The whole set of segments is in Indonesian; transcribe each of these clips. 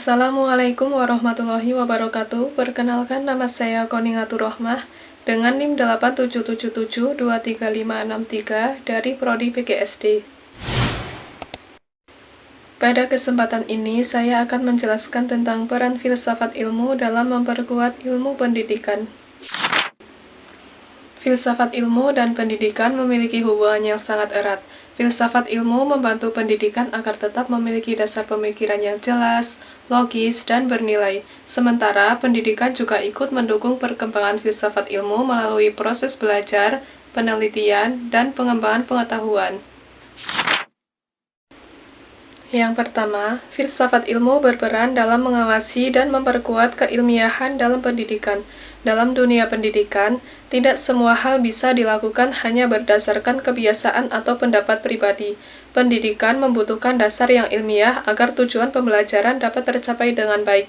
Assalamualaikum warahmatullahi wabarakatuh. Perkenalkan, nama saya Koningatur Rohmah dengan NIM 8777235563 dari Prodi PGSD. Pada kesempatan ini, saya akan menjelaskan tentang peran filsafat ilmu dalam memperkuat ilmu pendidikan. Filsafat ilmu dan pendidikan memiliki hubungan yang sangat erat. Filsafat ilmu membantu pendidikan agar tetap memiliki dasar pemikiran yang jelas, logis, dan bernilai. Sementara, pendidikan juga ikut mendukung perkembangan filsafat ilmu melalui proses belajar, penelitian, dan pengembangan pengetahuan. Yang pertama, filsafat ilmu berperan dalam mengawasi dan memperkuat keilmiahan dalam pendidikan. Dalam dunia pendidikan, tidak semua hal bisa dilakukan hanya berdasarkan kebiasaan atau pendapat pribadi. Pendidikan membutuhkan dasar yang ilmiah agar tujuan pembelajaran dapat tercapai dengan baik.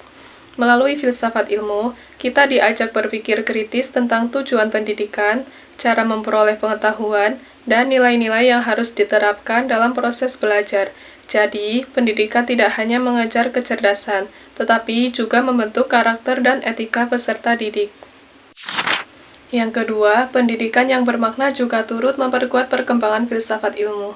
Melalui filsafat ilmu, kita diajak berpikir kritis tentang tujuan pendidikan, cara memperoleh pengetahuan, dan nilai-nilai yang harus diterapkan dalam proses belajar. Jadi, pendidikan tidak hanya mengajar kecerdasan, tetapi juga membentuk karakter dan etika peserta didik. Yang kedua, pendidikan yang bermakna juga turut memperkuat perkembangan filsafat ilmu.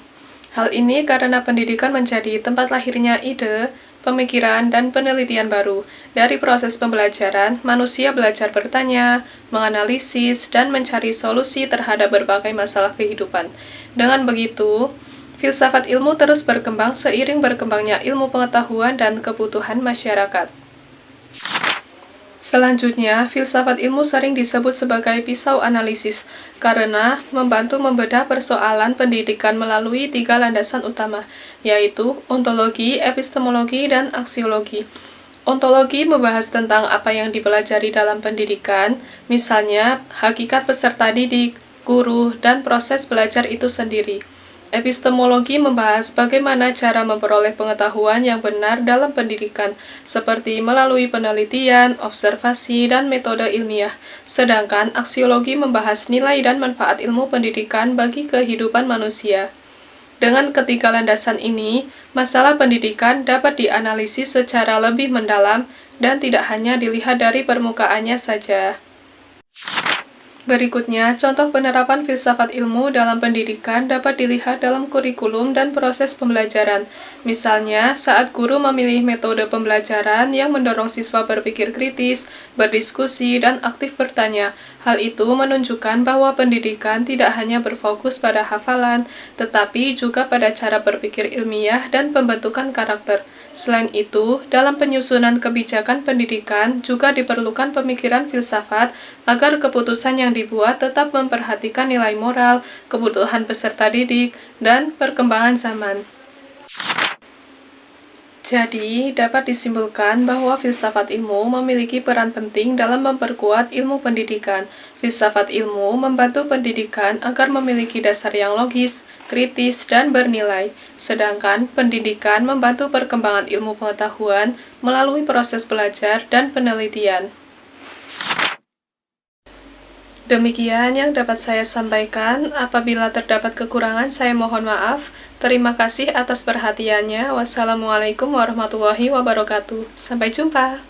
Hal ini karena pendidikan menjadi tempat lahirnya ide, pemikiran, dan penelitian baru. Dari proses pembelajaran, manusia belajar bertanya, menganalisis, dan mencari solusi terhadap berbagai masalah kehidupan. Dengan begitu, filsafat ilmu terus berkembang seiring berkembangnya ilmu pengetahuan dan kebutuhan masyarakat. Selanjutnya, filsafat ilmu sering disebut sebagai pisau analisis karena membantu membedah persoalan pendidikan melalui 3 landasan utama, yaitu ontologi, epistemologi, dan aksiologi. Ontologi membahas tentang apa yang dipelajari dalam pendidikan, misalnya hakikat peserta didik, guru, dan proses belajar itu sendiri. Epistemologi membahas bagaimana cara memperoleh pengetahuan yang benar dalam pendidikan, seperti melalui penelitian, observasi, dan metode ilmiah. Sedangkan aksiologi membahas nilai dan manfaat ilmu pendidikan bagi kehidupan manusia. Dengan ketiga landasan ini, masalah pendidikan dapat dianalisis secara lebih mendalam dan tidak hanya dilihat dari permukaannya saja. Berikutnya, contoh penerapan filsafat ilmu dalam pendidikan dapat dilihat dalam kurikulum dan proses pembelajaran. Misalnya, saat guru memilih metode pembelajaran yang mendorong siswa berpikir kritis, berdiskusi, dan aktif bertanya. Hal itu menunjukkan bahwa pendidikan tidak hanya berfokus pada hafalan, tetapi juga pada cara berpikir ilmiah dan pembentukan karakter. Selain itu, dalam penyusunan kebijakan pendidikan juga diperlukan pemikiran filsafat agar keputusan yang dibuat tetap memperhatikan nilai moral, kebutuhan peserta didik, dan perkembangan zaman. Jadi, dapat disimpulkan bahwa filsafat ilmu memiliki peran penting dalam memperkuat ilmu pendidikan. Filsafat ilmu membantu pendidikan agar memiliki dasar yang logis, kritis, dan bernilai. Sedangkan pendidikan membantu perkembangan ilmu pengetahuan melalui proses belajar dan penelitian. Demikian yang dapat saya sampaikan. Apabila terdapat kekurangan, saya mohon maaf. Terima kasih atas perhatiannya. Wassalamualaikum warahmatullahi wabarakatuh. Sampai jumpa.